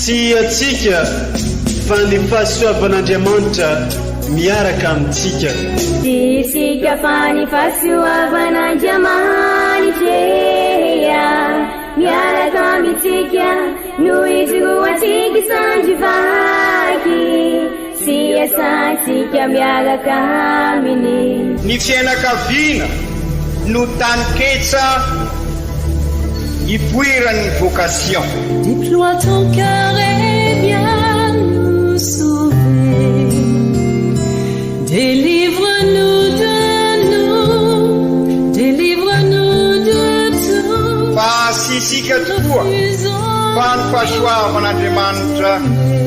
sy atsika fa ny fahasoavan'Andriamanitra miaraka amintsika. Isika fa ny fahasoavan'Andriamanitra miaraka amintsika no izoatsika sandrivaky sy asantsika miaraka aminy. Ny fianakaviana no taniketsa ipoiran'ny vocation. Déploie ton cœur et viens nous sauver. Délivre-nous de tout. Fa sisika tokoa fa ny fahasoavan'Andriamanitra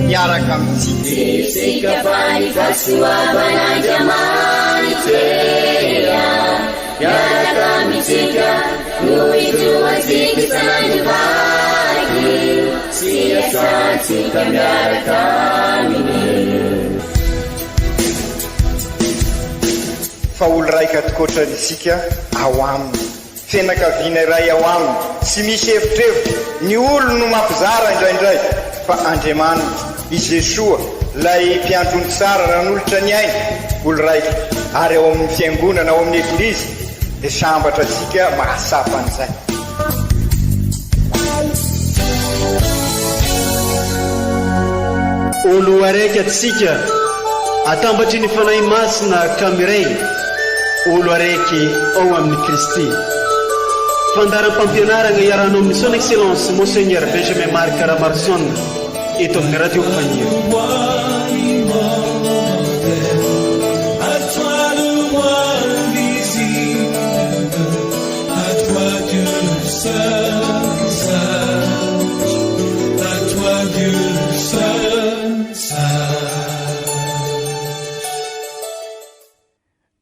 miaraka amintsika. Sisika fa ny fahasoavan'Andriamanitra miaraka amintsika no izoatsika sandrivaky sy asantsika miaraka aminy. Fa olo raika atokotran'isika ao aminy, fianakaviana iray ao aminy, tsy misy hevitrevitra. Ny olo no mampizara indraindray fa Andriamanitra i Jesoa lay mpiandrony tsara ranolotra ny aina olo raika, ary ao amin'ny fiangonana ao amin'ny eglizy dia sambatra atsika mahasapa an'izay. Olo araiky atsika atambatry ny fanahy masina kamiray, olo araiky ao amin'ny Kristy. Fandaram-pampianarana iaranao amin'ny son excellence Monseigneur Benjamin Marc Caramarson eto amin'ny radio Fagniry.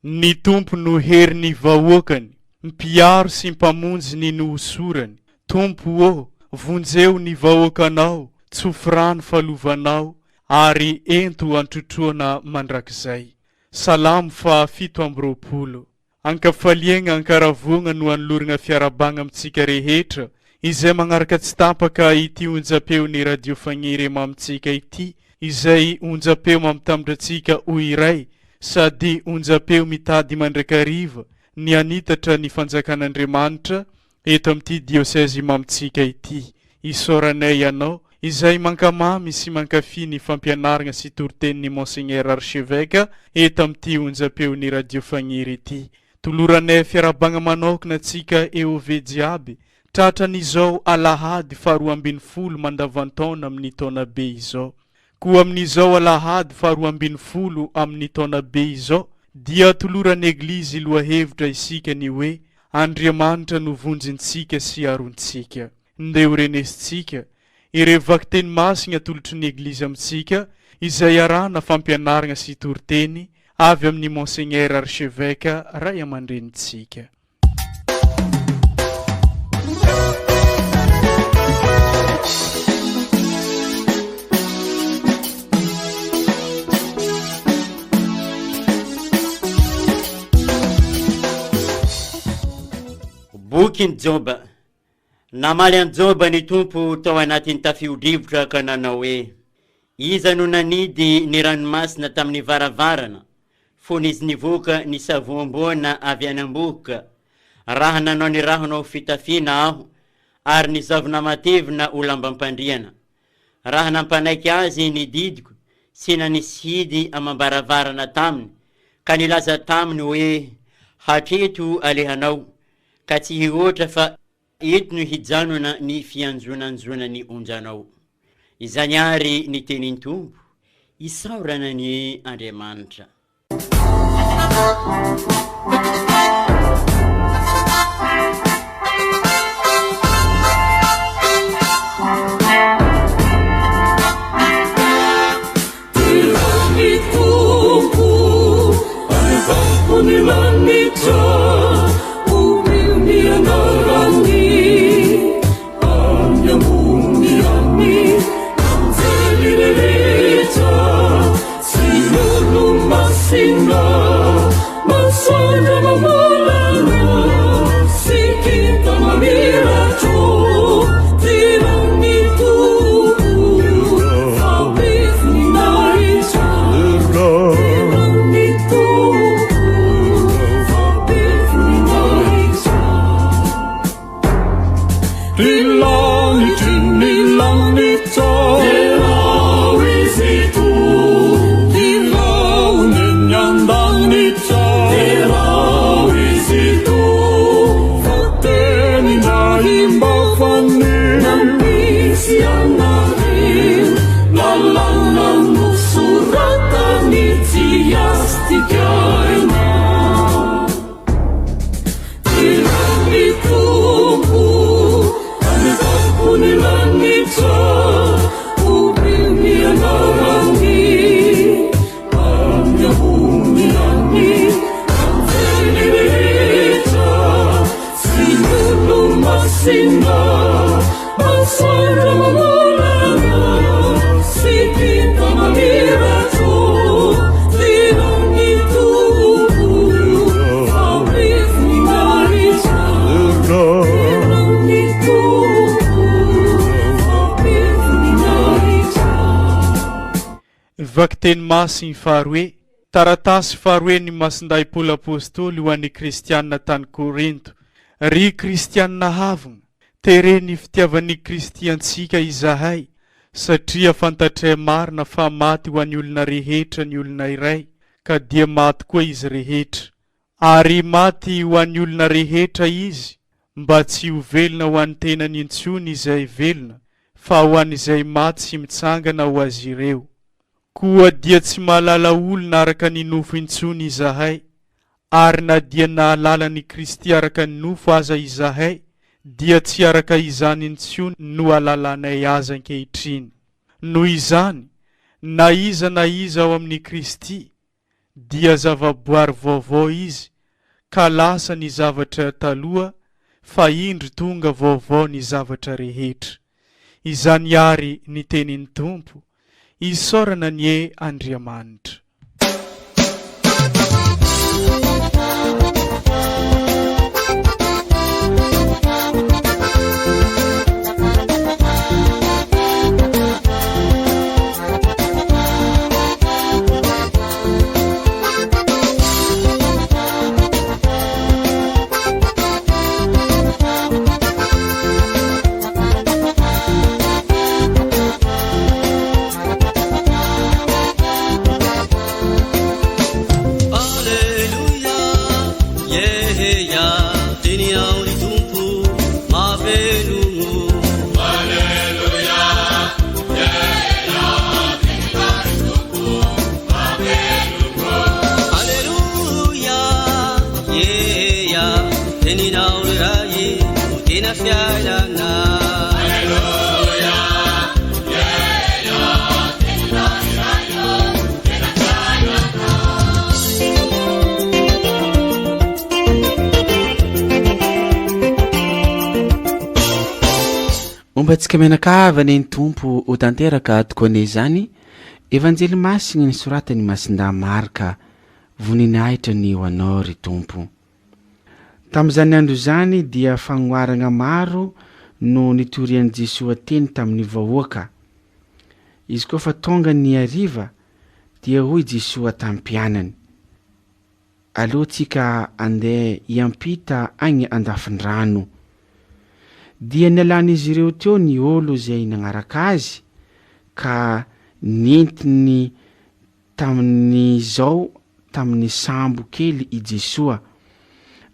Ny tompo no heriny vahoakany, mpiaro sy mpamonjy ny noosorany. Tompo ô, vonjeo ny vahoakanao, tsofrano falovanao, ary ento antrotroana mandrakizay. Salamo fa 7. Ankafaliagna ankaravogna no anolorana fiarabagna amintsika rehetra, izay magnaraka tsy tapaka ity onjapeo-ny radio Fagniry mamitsika ity, izay onjapeo mampitambatratsika ho iray, sady onjapeo mitady mandrakariva ny anitatra ny fanjakan'Andriamanitra eto amin'ity diosèzy mamitsika ity. Isoranay ianao izay mankamamy sy mankafy ny fampianarana sy toritenin'ny Monseigneur Archevêque eto amin'ity onjapeo-ny radio Fagniry ity. Toloranay fiarabagna manokana atsika eo ve jiaby tratran'izao alahady 12 mandavantaona amin'ny taona be izao. Koa amin'izao alahady 12 amin'ny taona be izao, dia toloran'ny eglizy loahevitra isika ny hoe Andriamanitra no vonjintsika sy arontsika. Ndeo renesitsika ireo vaky teny masina tolotry ny eglizy amintsika izay arana fampianarana sy toriteny avy amin'ny Monseigneur Archevêque ray aman-drenitsika. Boky ny Joba. Namaly an Joba ny tompo tao anatin'ny tafiodrivotra ka nanao hoe iza no nanidy ny ranomasina tamin'ny varavarana, fony izy nivoaka ny savoam-boana avy anamboka, raha nanao ny rahanao fitafiana aho, ary ny zavona matevina ho lambam-pandriana. Raha nampanaiky azy ny didiko, sy nanisy hidy amam-baravarana taminy, ka nilaza taminy hoe hatreto alehanao, ka tsy hihoatra fa eto no hijanona ny fianjonanjonany onjanao. Izany ary ny tenin'ny tompo, isaorana ny Andriamanitra. Masina, masana Sina, masara mamulana, sikita mamirato, dinongitu, abrifunaricha, dinongitu, abrifunaricha. Vaky teny masiny faharoe taratasy faharoe ny masinday Paoly apôstôly ho an'ny kristianina tany Korinto. Ry kristianina havagna, tere ny fitiavan'ny Kristy antsika izahay, satria fantatray marina fa maty ho an'ny olona rehetra ny olona iray, ka dia maty koa izy rehetra. Ary maty ho an'ny olona rehetra izy, mba tsy ho velona ho an'ny tenany intsony izay velona, fa ho an'izay maty sy mitsangana ho azy ireo. Koa dia tsy mahalala olona araka ny nofo intsony izahay, ary na dia nahalala ny Kristy araka ny nofo aza izahay, dia tsy araka izany intsony no alalanay aza ankehitriny. Noho izany, na iza ao amin'ny Kristy, dia zavaboary vaovao izy, ka lasa ny zavatra taloha, fa indro tonga vaovao ny zavatra rehetra. Izany ary ny tenin'ny Tompo, isaorana ny e Andriamanitra. Momba tsika menakavany ny Tompo ho tanteraka tokoane zany evanjely masiny ny soratany Masinda Marka voniny ahitra ny ho anao ry Tompo. Tamin'izany andro zany dia fagnoharagna maro no nitorian'i Jesosy teny tamin'ny vahoaka. Izy koa fa tonga ny hariva dia hoy Jesosy tamin'ny mpianany, alohantsika andeha hiampita agny andafin-drano. Dia nialan'izy ireo teo ny olo izay nagnaraka azy, ka nentiny tamin'ny sambo kely i Jesosy,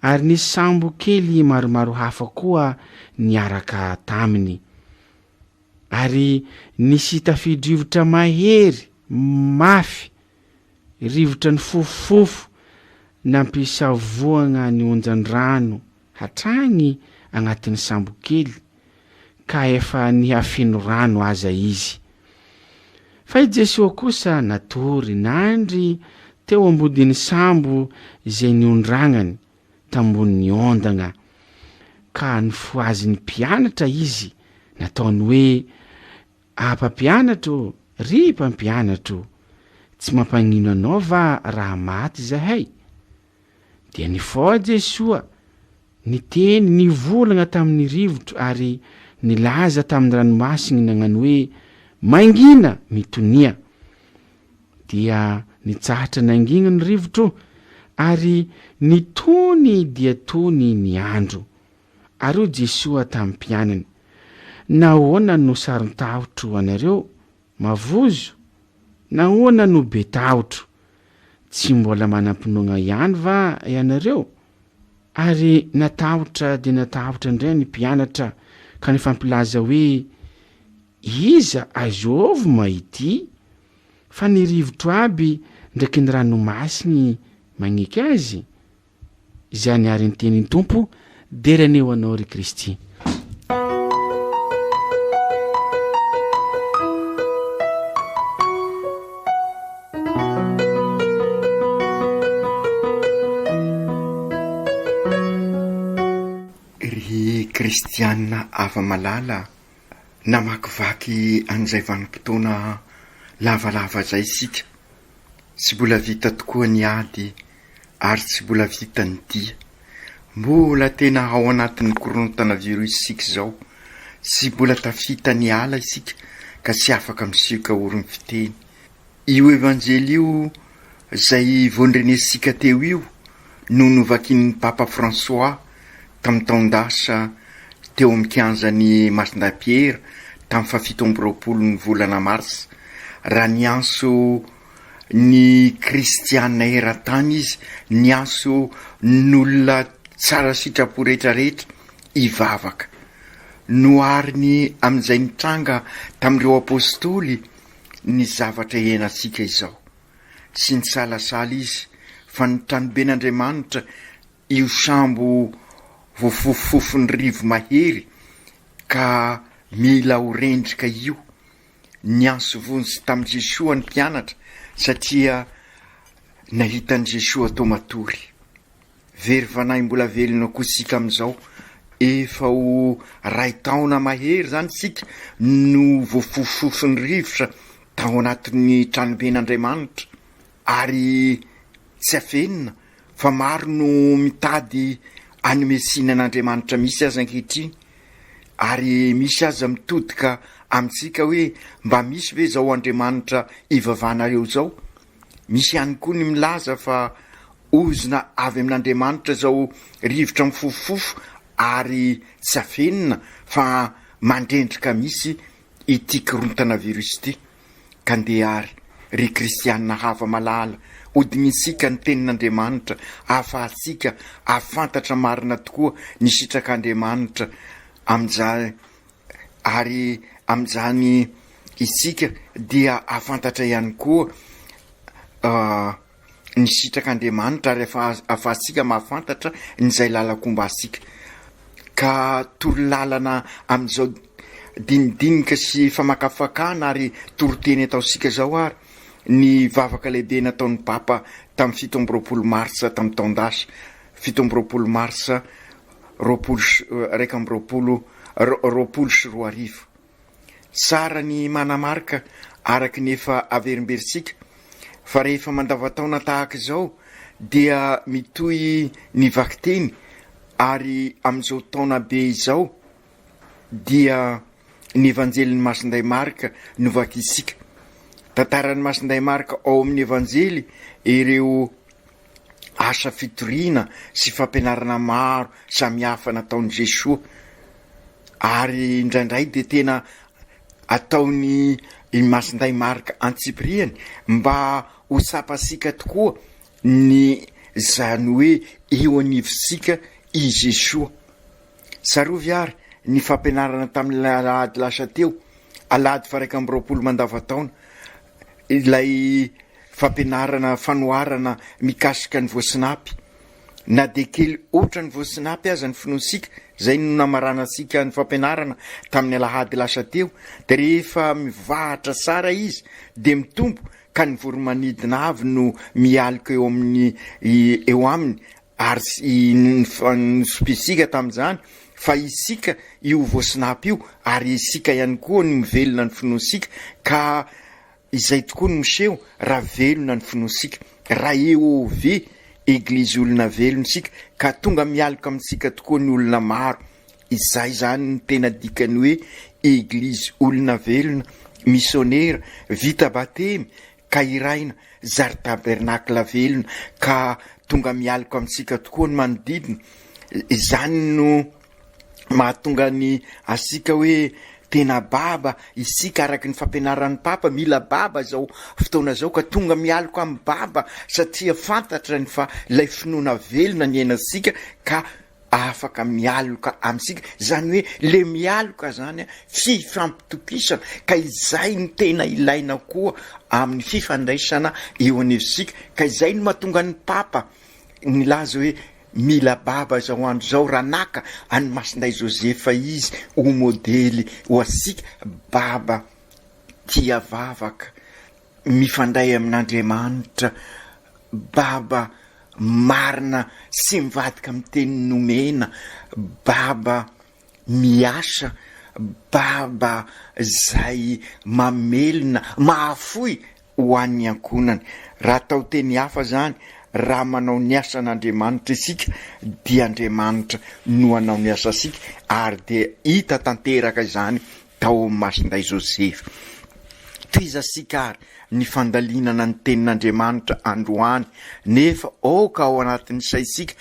ary ny sambo kely maromaro hafa koa niaraka taminy. Ary nisy tafidrivotra mahery mafy, rivotra ny fofofofo, nampisavoagna ny onjan-drano hatrany agnatin'ny sambo kely, ka efa nihafeno rano aza izy. Fa i Jesosy kosa natory nandry teo ambodin'ny sambo izay niondragnany tambony ondagna, ka nifoazin'ny mpianatra izy, nataony hoe, mpampianatro, ry mpampianatro, tsy mampagnino anao va raha maty zahay? Dia nifao Jesosy, niteny nivolagna tamin'ny rivotro ary nilaza tamin'ny ranomasiny nagnano hoe, mangina mitonia. Dia nitsahatra nangina ny rivotro, ary nitony dia tony ny andro. Ary Jesosy tamin'ny mpianany, nahoana no saron-taotro anareo mavozo? Nahoana no be taotro? Tsy mbola manampinoana ihany va ianareo? Ary natahotra dia natahotra indray ny mpianatra, ka nifampilaza hoe, iza azovy mahity? Fa ny rivotro aby ndraiky ny ranomasiny magneky azy. Izany ary ny tenin'ny Tompo, derany ho anao ry Kristy. kristianina ava-malala namakivaky an'izay vanim-potoana lavalava zay isika. Tsy mbola vita tokoa ny ady ary tsy mbola vita ny dia. Mbola tena ao anatin'ny korontana virus isika zao. Tsy mbola tafita ny ala isika ka tsy afaka misika orony fiteny. Io evanjely io zay voandrenesika teo io no novakin'ny Papa François tamin'ny taondasa teo amin'ny kianjany Masindahy-Pierre tamin'ny 17 ny volana Mars. Raha ny anso ny kristianina eran-tany izy, ny anso n'olona tsara sitrapo rehetrarehetra ivavaka. Noariny amin'izay nitranga tamin'ireo apôstôly ny zavatra iainantsika izao. Sy ny salasala izy fa ny tranoben'Andriamanitra io sambo voafofofony rivo mahery ka mila ho rendrika io. Ny anso vonjy tamin'i Jesoa ny mpianatra satria nahitan'i Jesoa tao matory. Very fanahy mbola velona koa sika amin'izao. Efa ho 2 taona mahery zany sika no voafofofony rivotra tao anatin'ny tranoben'Andriamanitra ary tsy afenina fa maro no mitady anomesinan'Andriamanitra misy aza ankehitriny ary misy aza mitodika amintsika hoe mba misy ve zao Andriamanitra ivavahanareo zao. Misy ihany koa ny milaza fa ozona avy amin'Andriamanitra zao rivotra mifofofofo ary tsy afenina fa mandrendrika misy ity korontana virus ity. Ka ndeha ry kristianina hava malala odignitsika ny tenin'Andriamanitra ahafahantsika ahafantatra marina tokoa ny sitrak'Andriamanitra amin'izany ary amin'izany isika dia ahafantatra ihany koa ny sitrak'Andriamanitra ary ahafahantsika mahafantatra nyzay lalakomba-sika. Ka torolalana amin'izao dinidinika sy famakafakana ary toroteny ataosika zao ary ny vavaka lehibe nataon'ny Papa tamin'ny 17 Marsa tamin'ny taondasa 17 Marsa 2024. Sara ny manamarika araky ny efa averimberisika fa rehefa mandavataona tahaka izao dia mitoy ny vakiteny ary amin'izao taona be izao dia ny evanjely Masindahy Marika novakisika. Tantaran'ny Masindahy Marika ao amin'ny evanjely ireo asa fitoriana sy fampianarana maro samihafa nataon'i Jesoa ary indraindray dia tena ataony Masindahy Marika antsipriany mba ho sapasika tokoa ny zany hoe eo anivosika i Jesoa. Sarovy ary ny fampianarana tamin'ny alahady lasa teo alahady 20 mandavataona ilay fampianarana fanoharana mikasika ny voasinapy na de kely oatra ny voasinapy aza ny finoansika. Zay no namaranasika ny fampianarana tamin'ny alahady lasa teo. De rehefa mivahatra sara izy de mitombo ka ny voromanidina avy no mialika eo amin'ny eo aminy ary ny sopesika tamin'izany fa isika io voasinapy io ary isika ihany koa ny mivelona ny finoansika ka izay tokoa no miseho raha velona ny finoansika raha eo ve eglizy olona velona isika ka tonga mialika amintsika tokoa ny olona maro. Izay zany ny tena dikany hoe eglizy olona velona missionnaire vita batemy ka iraina zary tabernakla velona ka tonga mialika amintsika tokoa ny manodidina. Izany no mahatonga ny asika hoe tena baba isika araky ny fampianaran'ny Papa mila baba zao fotoana zao ka tonga mialika amin'ny baba satria fantatra ny fa ilay finoana velona ny ainasika ka afaka mialoka amintsika. Zany hoe le mialoka zany fifampitokisana ka izay ny tena ilaina koa amin'ny fifandraisana eo anivosika. Ka izay no mahatonga ny Papa nilaza hoe mila baba zao andro zao ranaka any Masindahy Josefa izy ho modely ho asika baba tia vavaka mifandray amin'Andriamanitra, baba marina sy mivadika amin'ny teny nomena, baba miasa baba zay mamelona mahafoy ho an'ny ankonany. Raha tao teny hafa zany, raha manao ny asan'Andriamanitra isika dia Andriamanitra no anao ny asa sika, ary dia hita tanteraka zany tao amin'ny masinday Josefy. Toizasika ary ny fandalinana ny tenin'Andriamanitra androany, nefa oka ao anatin'ny saisika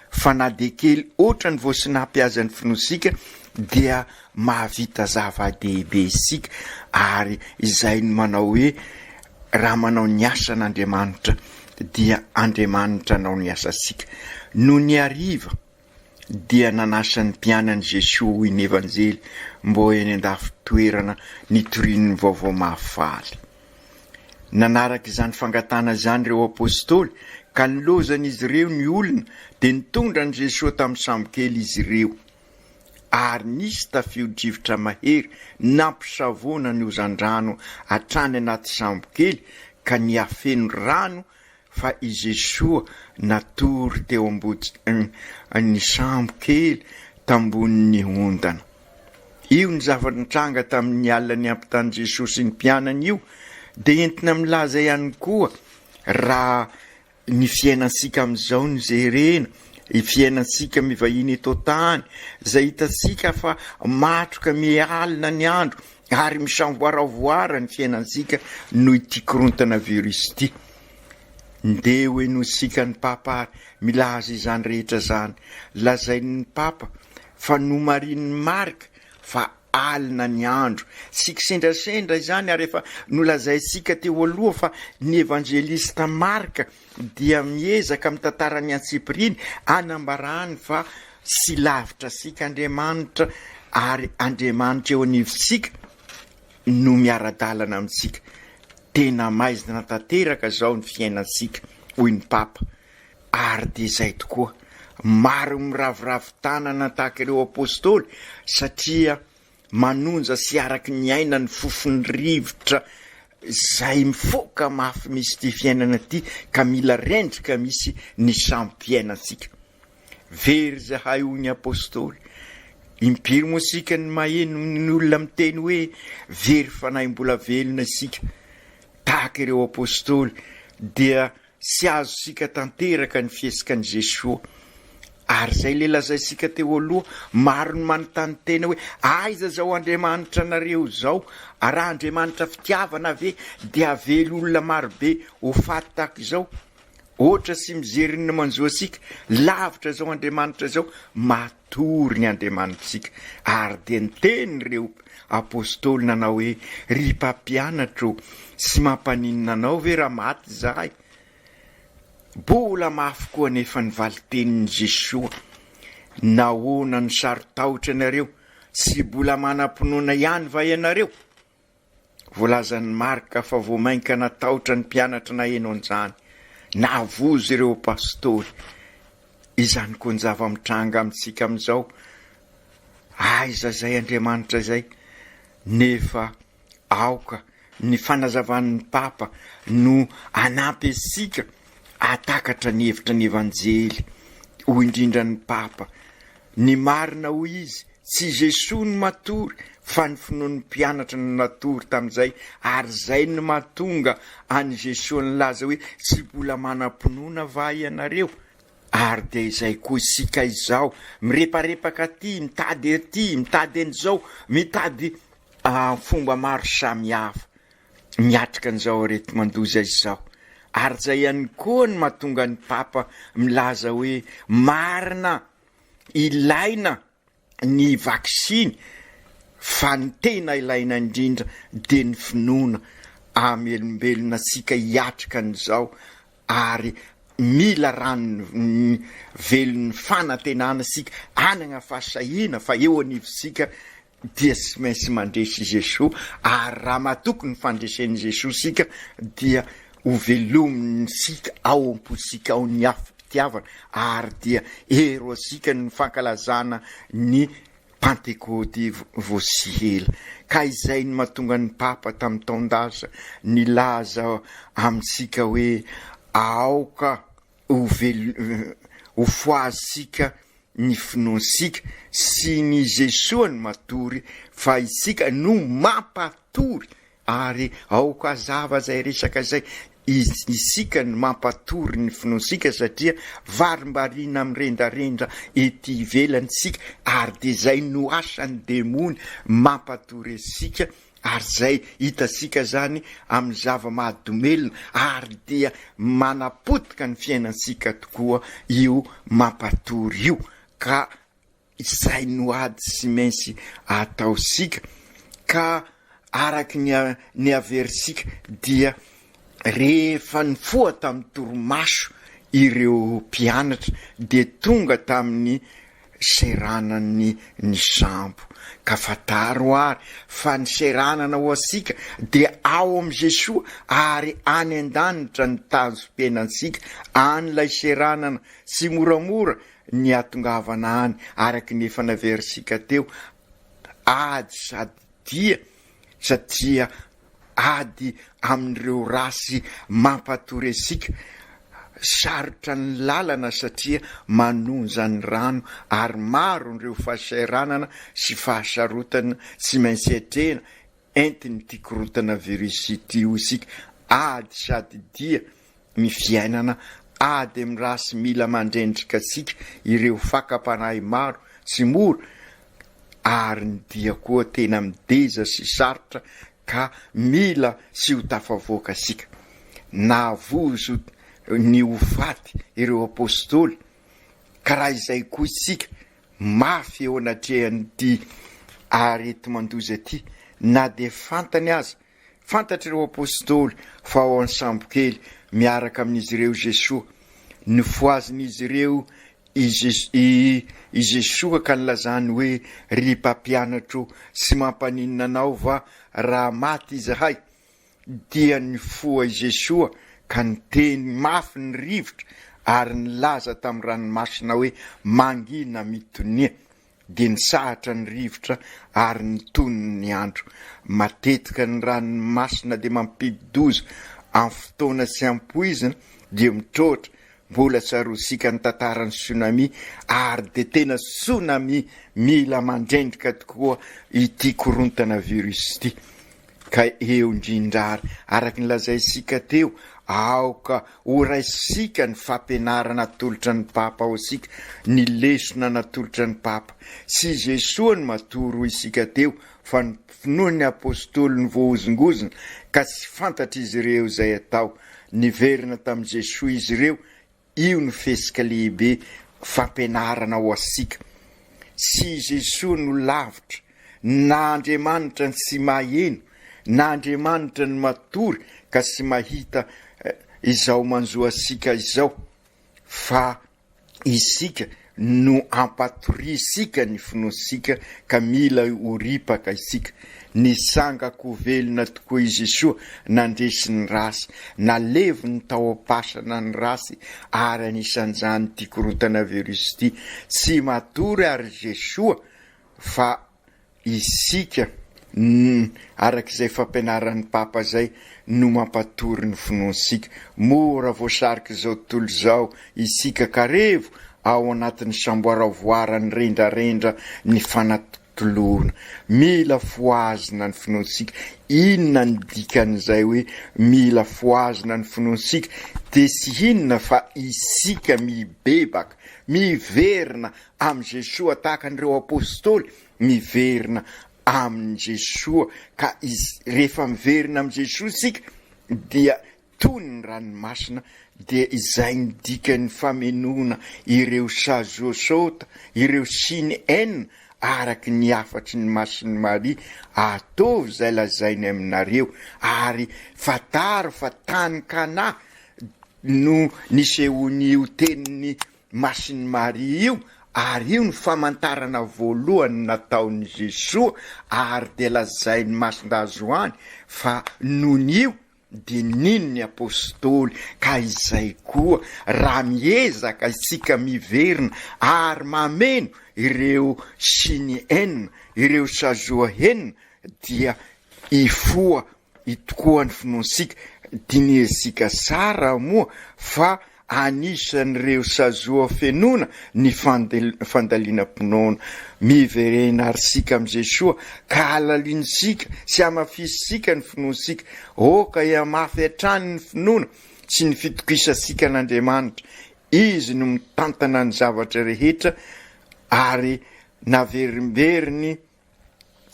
fa na de kely oatra ny voasinam-piazan'ny finosika dia mahavita zava-dehibe isika, ary izay no manao hoe raha manao ny asan'Andriamanitra dia Andriamanitra anao ny asa sika. No ny ariva dia nanasa ny mpianany Jesosy ny evanjely mbo eny andafy-toerana nitorian'ny vaovao mahafaly. Nanaraka izany fangatana zany ireo apôstôly, ka nilozan'izy ireo ny olona dia nitondra ny Jesosy tamin'ny sambokely izy ireo, ary nisy tafio-drivotra mahery nampisavona ny ozan-drano hatrany anaty sambokely, ka niafeno rano fa i Jesosy natory teo ambody ny sambokely tambonin'ny ondana. Io ny zava-nitranga tamin'ny alina ny ampitany Jesosy sy ny mpianany io, dia entina milaza ihany koa raha ny fiainansika amin'izao ny jerena, i fiainansika mivahiny eto tany, zay hitasika fa matroka mialina ny andro ary misamboaravoara ny fiainansika noho ity korontana virus ity. Nde hoe nosika ny papa ary milaza izany rehetra zany, lazain'ny papa fa nomarin'ny marika fa alina ny andro. Sika sendrasendra izany, ary efa nolazaisika teo aloha fa ny evangelista Marka dia miezaka mitantara ny Antsipriny anambarany fa sy lavitra sika Andriamanitra, ary Andriamanitra eo anivosika no miara-dalana amintsika. Tena maizina tanteraka zao ny fiainansika, hoy ny papa. Ary dia izay tokoa, maro miraviravin-tanana tahaka ireo apôstôly, satria manonja sy araky ny aina ny fofony rivotra zay mifoka mafy misy ty fiainana ty, ka mila rendrika misy ny sampi-piainansika. Very zahay hoy ny apôstôly, impiry moa sika ny maheno ny olona miteny hoe very fanahy mbola velona isika. Tahaka ireo apôstôly dia sy azo sika tanteraka ny fiesikan'i Jesosy. Ary zay le lazaisika teo aloha, maro ny manontany tena hoe aiza zao Andriamanitra nareo zao, raha Andriamanitra fitiavana ve dia avelo olona marobe ho faty tahaka izao? Ohatra sy mijery ny manjoasika, lavitra zao Andriamanitra zao, matory ny Andriamanitra sika. Ary dia niteny reo apôstôly nanao hoe ry mpampianatro sy mampaninina anao ve raha maty zahay? Bola mafy koa nefa ny valitenin'ny Jesosy. Nahoana ny sarotahotra nareo sy bola manam-pinoana ihany va ianareo? Voalazan'ny Marka fa voamainka natahotra ny mpianatra naheno an'izany, nahavozo ireo apôstôly. Izany koa ny zava-mitranga amintsika amin'izao, aiza zay Andriamanitra zay? Nefa aoka ny fanazavan'ny papa no anampy asika atakatra ny hevitra ny evanjely. Ho indrindra ny papa, ny marina ho izy, tsy Jesosy ny matory fa ny finoan'ny mpianatra no natory tamin'izay, ary zay ny mahatonga any Jesosy ny laza hoe tsy mbola manam-pinoana va ianareo? Ary dia izay koa isika izao, mireparepaka ty, mitady aty, mitady an'izao, mitady fomba maro samihafa, miatrika an'izao reto mandoza izao. Ary zay ihany koa ny mahatonga ny papa milaza hoe marina ilaina ny vaksiny, fa ny tena ilaina indrindra dia ny finoana amelombelona sika hiatrika an'izao, ary mila rano velon'ny fanantenana sika anana fahasahina fa eo anivosika dia sy maintsy mandresy Jesosy. Ary raha mahatoky ny fandresen'i Jesosy sika dia ho velominy sika ao am-posika ao ny afim-pitiavana, ary dia ero asika ny fankalazana ny Pentekoty voasihela. Ka izay ny mahatonga ny papa tamin'ny taon-dasa nilaza amintsika hoe aoka ho foazysika ny finoansika sy ny Jesoa ny matory fa isika no mampatory. Ary aoka zava zay resaka zay isika ny mampatory ny finoansika satria varimbarina amirendrarendra ety ivelany sika ary de zay no asan'ny demony mampatory asika. Ary zay hitasika zany amin'ny zava-mahadomelona ary dia manapotika ny fiainansika tokoa io mampatory io. Ka izay no ady sy mainsy ataosika. Ka araky ny averisika dia rehefa ny foa tamin'ny toromaso ireo mpianatra de tonga tamin'ny seranany ny sambo. Ka fataro ary fa ny seranana ho asika de ao am Jesoa ary any an-danitra ny tanjom-piainansika an'ilay seranana sy moramora ny atongavana any araky ny efa naverisika teo. Ady sady dia satria ady amin'ireo rasy mampatory asika. Sarotra ny lalana satria manonja ny rano ary maro nireo fahasahiranana sy fahasarotana sy mainsy atrena entiny ty korotana virusy io isika. Ady sady dia ny fiainana ady amin'ny rasy mila mandrendrika asika ireo fakapanahy maro sy mora ary ny dia koa tena mideza sy sarotra ka mila sy ho tafavoaka asika. Navozo ny hofaty ireo apôstôly karaha izay koa isika mafy eo anatrehany ty arety mandoza ty na de fantany aza fantatry ireo apôstôly fa ao any sambo kely miaraka amin'izy ireo Jesoa nifoazin'izy ireo i Jesoa ka nilazany hoe ry mpampianatro sy mampaninina anao va raha maty izahay dia nifoa i Jesoa ka niteny mafy ny rivotra ary nilaza tamin'ny ranomasina hoe mangina mitonia de nisahatra ny rivotra ary nitony ny andro. Matetika ny ranomasina de mampidoza amin'ny fotoana sy ampoizina de mitrotra. Mbola tsarosika ny tantarany tsunami ary de tena tsunami mila mandrendrika tokoa ity korontana virus ty. Ka eo indrindrary araky nilazaisika teo aoka oraisika ny fampianarana natolotra ny papa ao asika ny lesona natolotra ny papa sy Jesoa ny matoro isika teo fa ny finoany apôstôly ny voahozongozona ka sy fantatra izy ireo zay atao niverina tamin'i Jesoa izy ireo. Io ny fesika lehibe fampianarana ho asika. Sy Jesoa no lavitra na Andriamanitra ny sy maheno na Andriamanitra ny matory ka sy mahita izao manzo asika izao fa isika no ampatorisika ny finoasika ka mila horipaka isika. Nisangako velona tokoa i Jesoa nandresy ny rasy nalevo ny tao am-pasana ny rasy ary anisan'izany ty korotana virus ty sy matory ary Jesoa fa isika arak'izay fampianaran'ny papa zay no mampatory ny finoasika. Mora voasariky zao tontolo zao isika karevo ao anatin'ny samboaravoarany rendrarendra ny fanatolona mila foazina ny finoasika. Inona ny dikan'izay hoe mila foazina ny finoasika de sy inona fa isika mibebaka miverina amin'ny Jesoa tahaka an'ireo apôstôly miverina amin'ny Jesoa ka rehefa miverina amin'ny Jesoa isika dia tony ny ranomasina de izay ny dikan'ny famenona ireo sazosota ireo siny enina araky ny afatry ny masiny Maria ataovy zay lazainy aminareo ary fataro fa tany Kana no nisehon'io tenin'ny masiny Maria io ary io ny famantarana voalohany nataon'i Jesoa ary de lazainy masindazoany fa non'io de nino ny apôstôly ka izay koa raha miezaka isika miverina ary mameno ireo siny enina ireo sazoa enina dia ifoa itokoa ny finoasika diniasika sara moa fa anisan'ireo sazoa fenona ny fandaliana-ponoana miverena ary sika am' Jesoa ka alalinosika sy amafisisika ny finoansika oka iamafy hatrany ny finoana sy ny fitokisasika an'Andriamanitra. Izy no mitantana ny zavatra rehetra ary naverimberiny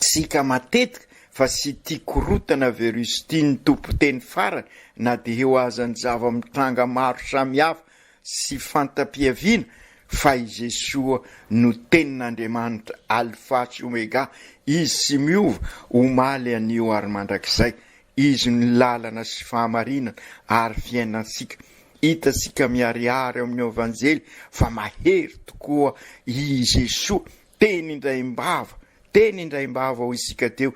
sika matetika fa sy tia korotana verusy tia ny tompo teny farany na de eo azany zava-mitranga maro samihafa sy fantapiaviana fa i Jesoa no tenin'Andriamanitra alfa sy omega. Izy sy miova omaly anio ary mandrakizay. Izy ny lalana sy fahamarinana ary fiainansika. Hitasika miariary amin'ny evanjely fa mahery tokoa i Jesoa. Teny indray mbava ho isika teo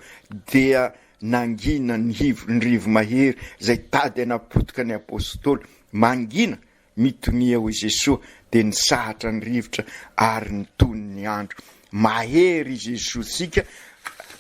dia nangina ny rivo mahery zay tady anapotika ny apôstôly. Mangina mitonia ho Jesoa de ny sahatra ny rivotra ary ny tony ny andro. Mahery Jesoa sika.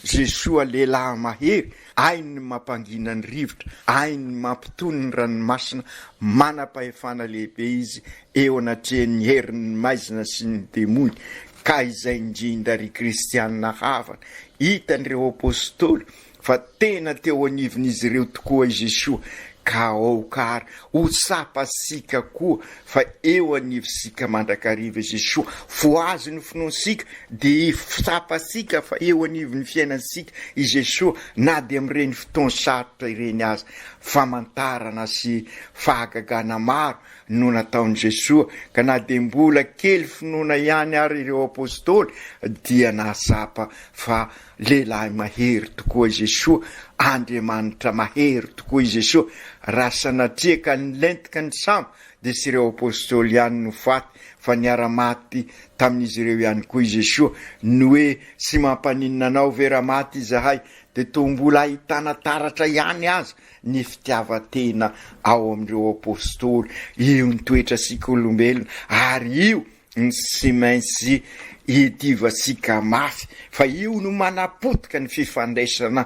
Jesoa lehilahy mahery, ainy mampangina ny rivotra, ainy mampitony ny ranomasina, manam-pahefana lehibe izy eo anatrehan'ny herin'ny maizina sy ny demony. Ka izay indrindra ry kristianina havana, hitan'ireo apôstôly fa tena teo anivon'izy ireo tokoa i Jesoa. Ka aokary ho sapasika koa fa eo anivosika mandrakariva Jesoa. Foazy ny finoansika de sapasika fa eo anivon'ny fiainansika i Jesoa na de am'ireny fotoana sarotra ireny azy. Famantarana sy fahagagana maro no nataon'i Jesoa ka na de mbola kely finoana ihany ary ireo apôstôly dia nasapa fa lehilahy mahery tokoa i Jesoa. Andriamanitra mahery tokoa i Jesoa. Raha sanatria ka nilentika ny samo de sy ireo apôstôly ihany no faty fa niara-maty tamin'izy ireo ihany koa i Jesoa. No hoe sy mampaninona anao vera-maty izahay de to mbola ahitana taratra ihany azy ny fitiavatena ao amin'ireo apôstôly. Io ny toetra sika olombelona ary io ny sy maintsy idivasika mafy fa io no manapotika ny fifandraisana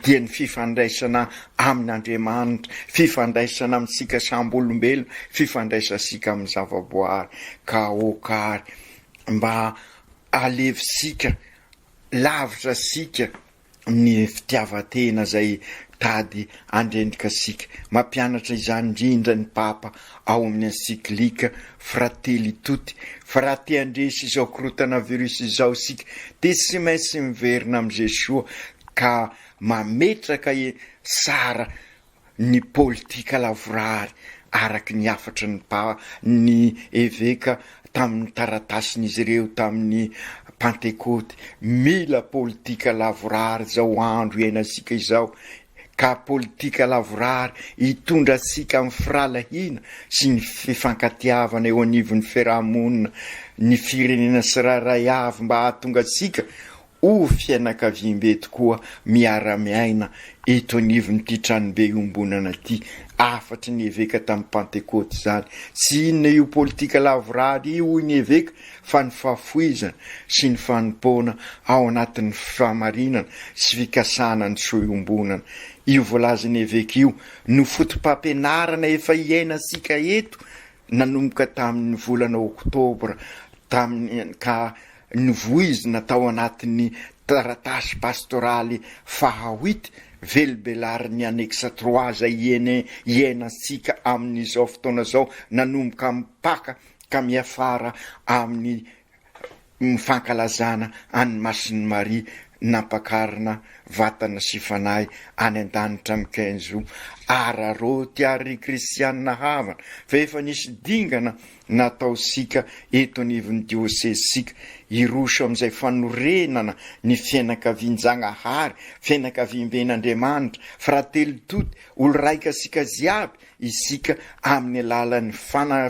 dia ny fifandraisana amin'Andriamanitra, fifandraisana amintsika samby olombelona, fifandraisasika amin'ny zavaboary. Ka okary mba alevisika lavitra sika ny fitiavatena zay tady andrendrika sika. Mampianatra izany indrindra ny papa ao amin'ny ensiklika Fratelli Tutti. Fa raha te andresy izao korotana virus izao sika de sy maintsy miverina am' Jesoa ka mametraka sara ny politika lavorary araky ny afatra ny eveka tamin'ny taratasin'izy ireo tamin'ny Pentecote. Mila politika lavorary zao andro iainasika izao ka politika lavorary hitondra sika amin'ny firalahina sy ny fifankatiavana eo anivon'ny fiarahamonina, ny firenena tsirairay avy mba hahatonga sika ho fianakavim-be tokoa miara-miaina eto anivon'ity tranobe iombonana ty. Afatry ny eveka tamin'ny Pentecote zany. Sy inona io politika lavorary io ny eveka fa ny fahafoizana sy ny fanompona ao anatin'ny fahamarinana sy fikasana ny soa iombonana. Io voalazany eveka io no fotom-pampianarana efa iainasika eto nanomboka tamin'ny volana oktobra ka nivoizina tao anatin'ny taratasy pastoraly fahawity velobelarin'ny anexa 3 zay iainasika amin'izao fotoana zao nanomboka mipaka ka miafara amin'ny mifankalazana any Masin'ny Maria nampakarina vatana sy fanahy any an-danitra amin'ny 15 araroty ary kristianina havana fa efa nisy dingana natao sika eto anivon'ny diosesika iroso amin'izay fanorenana ny fianakavian-Jagnahary, fianakaviam-ben'Andriamanitra, Fratelli Tutti, olo raika sika ziaby isika amin'ny alalan'ny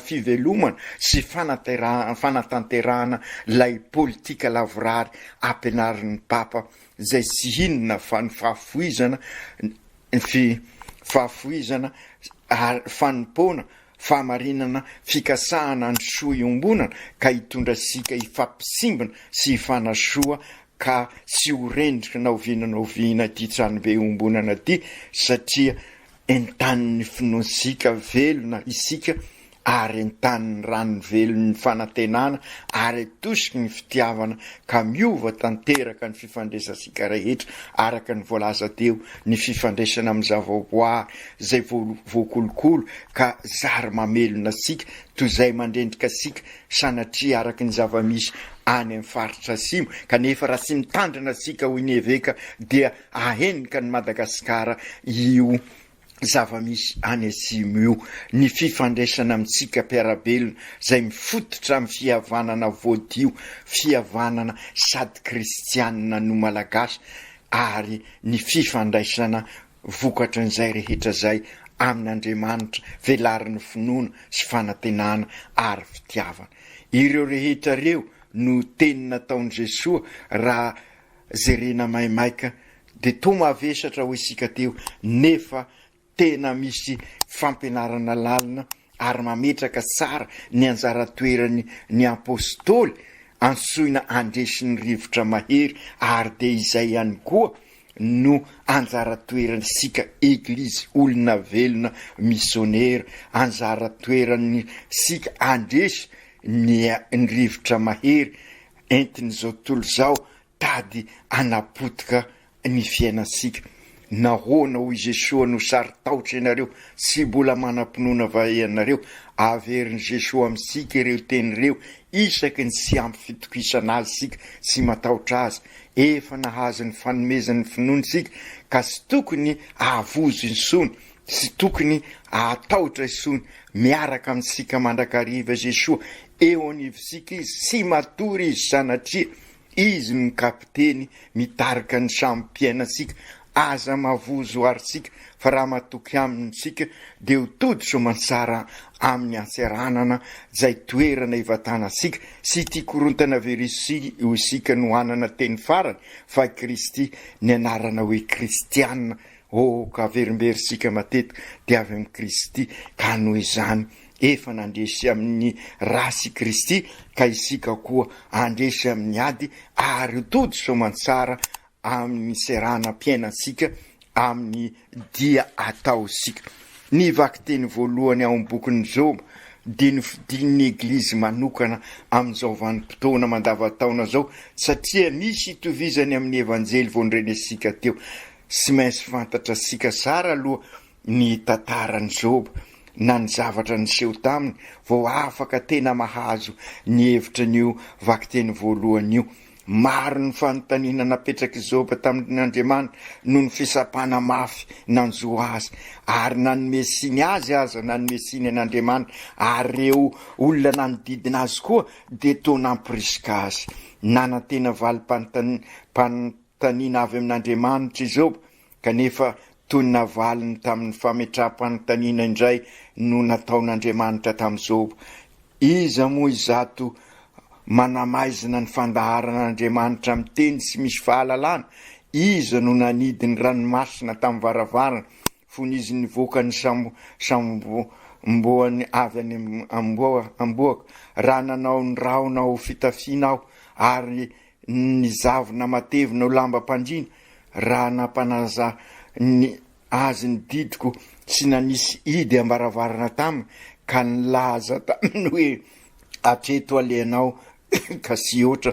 fivelomana sy fanatanterahana lay politika lavorary ampianarin'ny papa zay sy inona fa ny fahafoizana fanompona fahamarinana fikasahana ny soa iombonana ka hitondra sika hifampisimbana sy hifanasoa ka sy ho rendrika naovinanaoviana ty tranobe iombonana ty satria entan'ny finoansika velona isika ary entaniny rano velony fanantenana ary atosiky ny fitiavana ka miova tanteraka ny fifandraisasika rehetra araka ny voalaza teo ny fifandraisana amin'ny zavaboary zay voakolokolo ka zary mamelona sika toy zay mandrendrika sika sanatria araky ny zavamisy any amin'ny faritra simo kanefa raha sy mitandrina sika ho ineveka dia ahenika ny Madagasikara io zavamisy any asimo io ny fifandraisana amintsika mpiarabelona zay mifototra amin'ny fihavanana voadio fihavanana sady kristianina no malagasy ary ny fifandraisana vokatra n'izay rehetra zay amin'Andriamanitra velarin'ny finoana sy fanantenana ary fitiavana. Ireo rehetra reo no teny nataon'i Jesosy raha jerena maimaika de toa mavesatra ho isika teo nefa tena misy fampianarana lalina ary mametraka tsara ny anjara toerany ny apôstôly antsoina andresy ny rivotra mahery ary de izay ihany koa no anjara toerany sika eglizy olona velona missionnaire anjara toerany sika andresy ny rivotra mahery entiny zao tontolo zao tady anapotika ny fiainasika. Nahoana hoy Jesosy no sary tahotra ianareo sy mbola manam-pinoana vahay anareo averin'i Jesosy amintsika ireo teny reo isaky ny sy ampy fitokisana azy sika sy matahotra azy efa nahazo ny fanomezan'ny finoana sika ka sy tokony ahavozo intsony sy tokony ahatahotra intsony miaraka amintsika mandrakariva Jesosy eo anivosika izy sy matory izy sanatria izy ny kapiteny mitarika ny samym-piainasika aza mavozo aritsika fa raha matoky amintsika de ho toditro mansara amin'ny anseranana zay toerana ivatanasika sy ty korontana verisy ho isika no anana teny farany fa Kristy ny anarana hoe kristianina ka verimberisika matetika de avy amin'ny Kristy ka noho izany efa nandresy amin'ny rasy Kristy ka isika koa andresy amin'ny ady ary toditro mansara amin'ny serana mpiainasika amin'ny dia ataosika. Ny vakiteny voalohany ao am-bokin'ny Joba de ny fidin'ny eglizy manokana amin'izao vanim-potoana mandavataona zao satria misy itovizany amin'ny evanjely voandrenesika teo sy maintsy fantatra sika sara aloha ny tantaran'ny Joba na ny zavatra niseho taminy vao afaka tena mahazo ny hevitra n'io vakiteny voalohany io. Maro ny fanontaniana napetraky Joba tamin'Andriamanitra noho ny fisapana mafy nanjo azy ary nanome siny azy aza nanome siny an'Andriamanitra ary reo olona nanodidina azy koa de toa nampirisika azy nanantena valim-panontaniana avy amin'Andriamanitra Joba kanefa toy navaliny tamin'ny fametraha-panontaniana indray no nataon'Andriamanitra tamin'i Joba. Iza moa izato manamaizina ny fandaharan'Andriamanitra amin'ny teny sy misy fahalalana iza no nanidy ny ranomasina tamin'ny varavarana fony izy nivoaka ny samboany avy any amboaka raha nanao ny raona ho fitafiana aho ary nizavona matevina ho lamba-pandrina raha nampanaza ny azy ny didiko sy nanisy idy ambaravarana taminy ka nilaza taminy hoe atreto aleanao ka sy oatra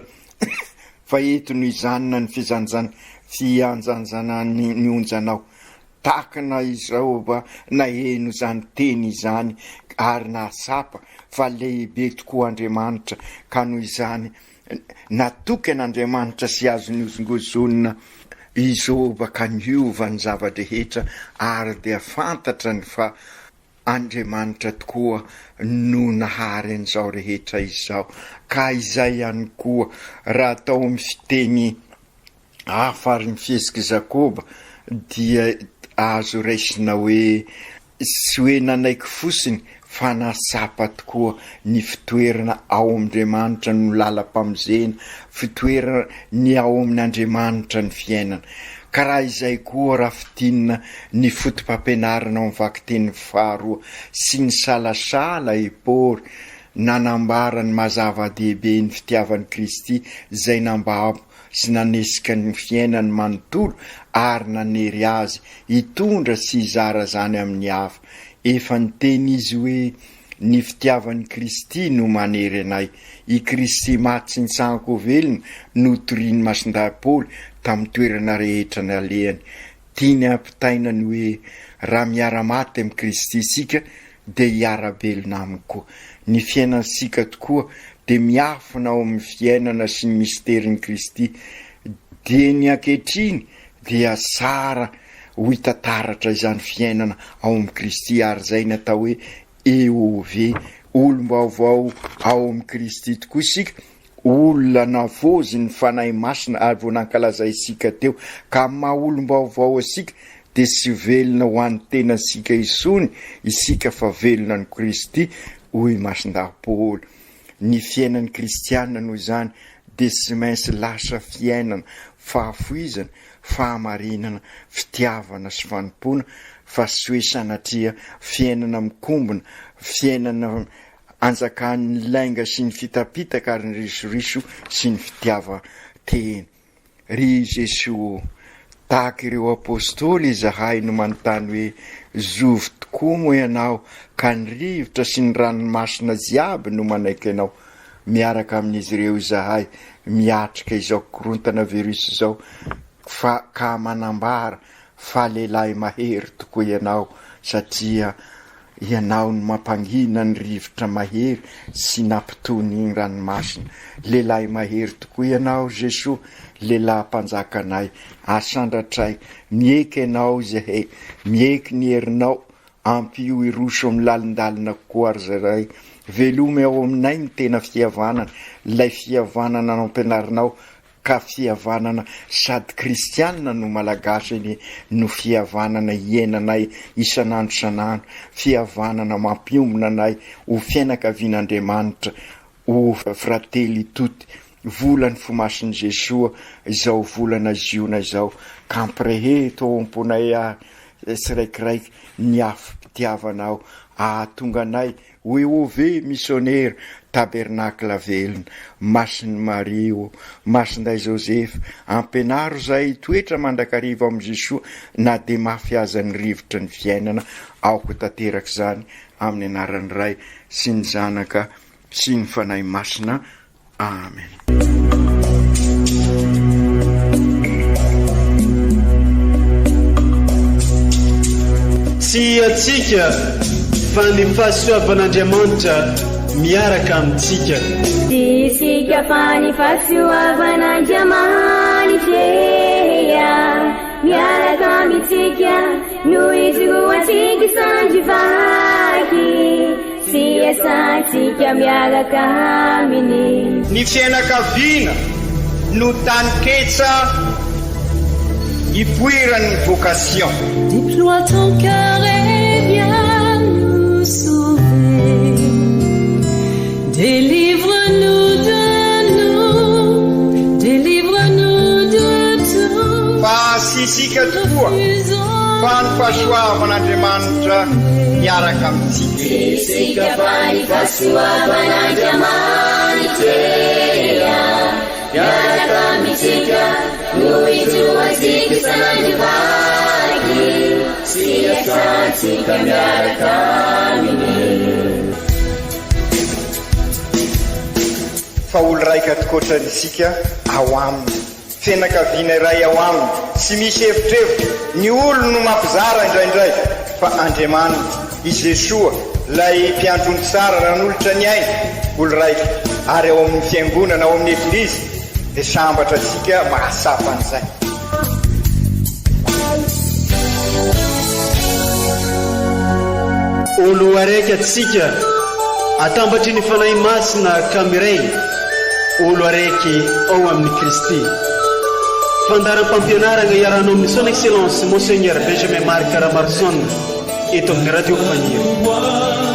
fa eto no izanona ny fianjanjana ny onjanao takana izao ba naheno zany teny izany ary nasapa fa lehibe tokoa Andriamanitra ka noho izany natoky an'Andriamanitra sy azo niozongozonina Joba ka niova ny zava-drehetra ary dia fantatra ny fa Andriamanitra tokoa no nahary an'izao rehetra izao ka izay ihany koa raha atao amin'ny fiteny hafa ary ny fihetsiky Jakoba dia azo raisina hoe sy hoe nanaiky fosiny fa nasapa tokoa ny fitoerana ao amin'Andriamanitra no lalam-pamonjena fitoerana ny ao amin'Andriamanitra ny fiainana. Ka raha izay koa raha fidinina ny fotom-pampianarana ao amin'ny vakiteny faharoa sy ny salasala epory nanambara ny mazava-dehibe ny fitiavan'i Kristy zay nambabo sy nanesika ny fiainany manontolo ary nanery azy hitondra sy hizara zany amin'ny hafa efa ny teny izy hoe ny fitiavan'i Kristy no manery anay. I Kristy maty sy nitsangako velona no toriany masindahy-Paoly tamin'ny toerana rehetra ny alehany. Tiany ampitaina ny hoe raha miara-maty amin'i Kristy isika dia hiara-belona aminy koa. Ny fiainansika tokoa dia miafina ao amin'ny fiainana sy ny misterin'i Kristy. Dia ny ankehitriny dia tsara ho hitantaratra izany fiainana ao amin'ny Kristy, ary izay natao hoe EOV, olom-baovao ao amin'ny Kristy tokoa isika. Olona navozy ny fanahy masina ary vao nankalazay isika teo, ka maha olom-baovao asika dia sy velona ho an'ny tenasika isony isika fa velona ny Kristy, hoy masindahy-Paoly. Ny fiainan'ny kristianina noho izany dia sy maintsy lasa fiainana, fahafoizana, fahamarinana, fitiavana sy fanompona, fa sy hoe sanatria fiainana mikombona, fiainana anjakan'ny lainga sy ny fitapitaka ary ny risoriso sy ny fitiava-tena. Ry Jesosy, tahaka ireo apôstôly izahay no manontany hoe zovy tokoa moa ianao, ka ny rivotra sy ny ranomasina jiaby no manaiky ianao. Miaraka amin'izy ireo izahay miatrika izao korontana virus izao, ka manambara fa lehilahy mahery tokoa ianao, satria ianao no mampangina ny rivotra mahery sy nampitony ny ranomasina. Lehilahy mahery tokoa ianao Jesosy, lehilahy mpanjaka anay, asandratray, mieky ianao zahay, mieky ny herinao, ampio iroso amin'ny lalindalina koa ary zaray. Velomy ao aminay ny tena fihavanana, ilay fihavanana nampianarinao, ka fihavanana sady kristianina no malagasy no fihavanana hiainanay isanandro sanandro, fihavanana mampiombona anay ho fianakavian'Andriamanitra, ho frately tuty. Volany fomasin'i Jesosy izao volana ziona izao, ka ampireheto ao am-ponay tsiraikiraiky ny afim-pitiavanao, ahatonga anay hoe ove missionnaire tabernakla velona. Masin'i Maria, masinday Josefa, ampianaro zay toetra mandrakariva amin'i Jesosy, na dia mafy aza ny rivotra ny fiainana. Aoko tanteraka izany amin'ny anaran'ny Ray sy ny Zanaka sy ny Fanahy Masina. Amen. Tsy atsika fa ny fahasoavan'Andriamanitra miaraka amintsika. Isika fa ny fahasoavan'Andriamanitra miaraka amintsika, noho izy roantsika isandrivaky, sy asantsika miaraka aminy. Ny fianakaviana no tany ketsa ipoiran'ny vocation. Déploie ton cœur et viens nous sauver. Délivre-nous de nous, délivre-nous de tout. Fa sisika tokoa fa ny fahasoavan'Andriamanitra miaraka amintsika. Isika fa ny fahasoavan'Andriamanitra miaraka amintsika, noho izy roantsika isandrivaky, sy asantsika miaraka aminy. Fa olo raika tokoatran'isika ao aminy, fianakaviana iray ao aminy, sy misy hevitrevitra. Ny olo no mampizara indraindray, fa Andriamanitra, i Jesosy, lay mpiandrony tsara ranolotra ny aina, olo raika. Ary ao amin'ny fiangonana, ao amin'ny eglizy, dia sambatra antsika mahasapa an'izay. Olo araiky atsika atambatry ny fanahy masina kamiray, olo araiky ao amin'ny Kristy. Fandaram-pampianarana iaranao amin'ny son excellence Monseigneur Benjamin Marc Caramarson eto amin'ny radio Faniry.